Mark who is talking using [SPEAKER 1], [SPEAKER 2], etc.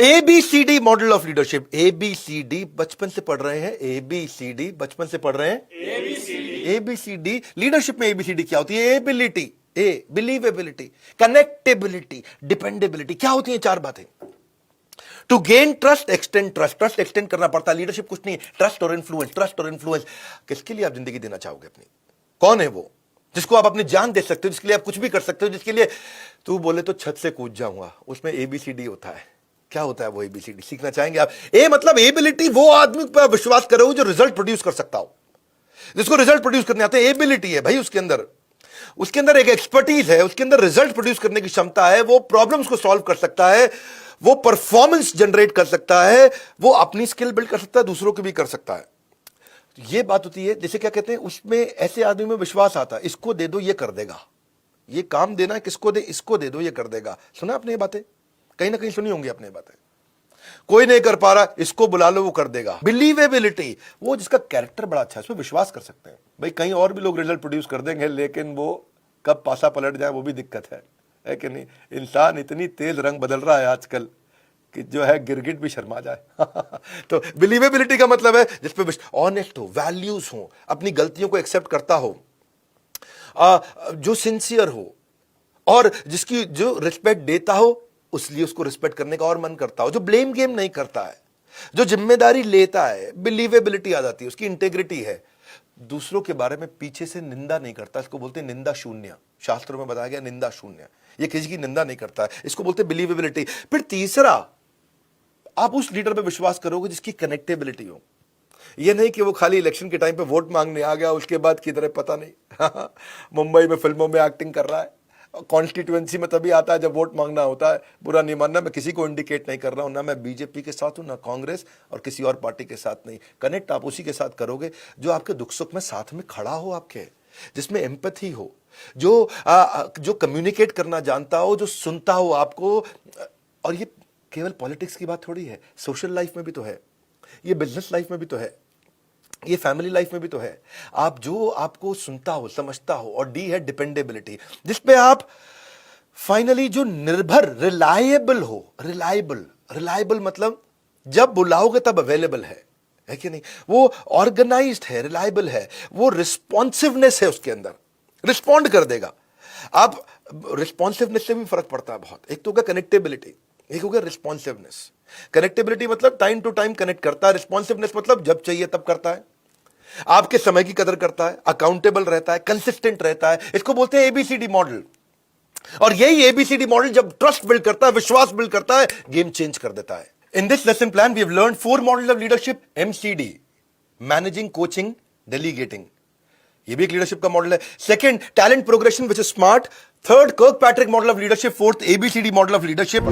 [SPEAKER 1] ABCD model of leadership. ABCD बचपन से पढ़ रहे हैं, ABCD बचपन से पढ़ रहे हैं। ABCD लीडरशिप में ABCD क्या होती है? Ability, a believability, connectability, dependability. क्या होती है चार बातें? To gain trust, extend trust. Trust extend करना पड़ता है, लीडरशिप कुछ नहीं, ट्रस्ट और इन्फ्लुएंस। ट्रस्ट और इन्फ्लुएंस किसके लिए आप जिंदगी देना चाहोगे अपनी? कौन है वो जिसको आप अपनी जान दे सकते हो, जिसके लिए आप कुछ भी कर सकते हो, जिसके लिए तू बोले तो छत से कूद जाऊंगा? उसमें ABCD होता है। क्या होता है वो ABCD? सीखना चाहेंगे आप? ए मतलब एबिलिटी, वो आदमी पर विश्वास करो जो रिजल्ट प्रोड्यूस कर सकता हो, जिसको रिजल्ट प्रोड्यूस करने आते हैं। एबिलिटी है भाई उसके अंदर एक एक्सपर्टीज है, उसके अंदर रिजल्ट प्रोड्यूस करने की क्षमता है, वो प्रॉब्लम्स को सॉल्व कर सकता है, वो परफॉर्मेंस जनरेट कर सकता है, वो अपनी स्किल बिल्ड कर सकता है, दूसरों की भी कर सकता है। ये बात होती है, जैसे क्या कहते हैं, उसमें ऐसे आदमी में विश्वास आता है, इसको दे दो ये कर देगा, ये काम देना है किसको दे, इसको दे दो ये कर देगा। सुना आपने ये बातें? कहीं ना कहीं सुनी होंगी आपने बातें। कोई नहीं कर पा रहा, इसको बुला लो वो कर देगा। बिलीवेबिलिटी, वो जिसका कैरेक्टर बड़ा अच्छा है, उसमें विश्वास कर सकते हैं। भाई कहीं और भी लोग रिजल्ट प्रोड्यूस कर देंगे, लेकिन वो कब पासा पलट जाए वो भी दिक्कत है कि नहीं? इंसान इतनी तेज रंग बदल रहा है आजकल कि जो है गिरगिट भी शर्मा जाए। तो बिलीवेबिलिटी का मतलब है जिसपे ऑनेस्ट हो, वैल्यूज हो, अपनी गलतियों को एक्सेप्ट करता हो, जो सिंसियर हो, और जिसकी जो रिस्पेक्ट देता हो उसलिए उसको रिस्पेक्ट करने का और मन करता हो, जो ब्लेम गेम नहीं करता है, जो जिम्मेदारी लेता है। बिलीवेबिलिटी आ जाती है, उसकी इंटेग्रिटी है, दूसरों के बारे में पीछे से निंदा नहीं करता, इसको बोलते हैं निंदा शून्य। शास्त्रों में बताया गया निंदा शून्य, ये किसी की निंदा नहीं करता है, इसको बोलते हैं बिलीवेबिलिटी। फिर तीसरा, आप उस लीडर पे विश्वास करोगे जिसकी कनेक्टेबिलिटी हो। ये नहीं कि वो खाली इलेक्शन के टाइम पे वोट मांगने आ गया, उसके बाद किधर है पता नहीं। मुंबई में फिल्मों में एक्टिंग कर रहा है, कॉन्स्टिट्यूएंसी में तभी आता है जब वोट मांगना होता है। बुरा नहीं मानना, मैं किसी को इंडिकेट नहीं कर रहा हूं, ना मैं बीजेपी के साथ हूं, ना कांग्रेस और किसी और पार्टी के साथ नहीं। कनेक्ट आप उसी के साथ करोगे जो आपके दुख सुख में साथ में खड़ा हो, आपके जिसमें एम्पैथी हो, जो कम्युनिकेट करना जानता हो, जो सुनता हो आपको। और ये केवल पॉलिटिक्स की बात थोड़ी है, सोशल लाइफ में भी तो है, ये बिजनेस लाइफ में भी तो है, ये फैमिली लाइफ में भी तो है। आप जो आपको सुनता हो, समझता हो। और डी है डिपेंडेबिलिटी, जिसपे आप फाइनली जो निर्भर, रिलायबल हो। रिलायबल मतलब जब बुलाओगे तब अवेलेबल है कि नहीं? वो ऑर्गेनाइज्ड है, रिलायबल है, वो रिस्पॉन्सिवनेस है उसके अंदर, रिस्पॉन्ड कर देगा। आप रिस्पॉन्सिवनेस से भी फर्क पड़ता है बहुत। एक तो होगा कनेक्टेबिलिटी, एक हो गया रिस्पॉन्सिवनेस। कनेक्टेबिलिटी मतलब टाइम टू टाइम कनेक्ट करता है, रिस्पॉन्सिवनेस मतलब जब चाहिए तब करता है, आपके समय की कदर करता है, अकाउंटेबल रहता है, कंसिस्टेंट रहता है। इसको बोलते हैं ABCD मॉडल। और यही ABCD मॉडल जब ट्रस्ट बिल्ड करता है, विश्वास बिल्ड करता है, गेम चेंज कर देता है। In this lesson plan we have learned 4 models of leadership. MCD, managing, coaching, delegating, ये भी एक लीडरशिप का मॉडल है। Second, talent progression which is smart. Third, Kirkpatrick model of leadership. Fourth, ABCD model of leadership.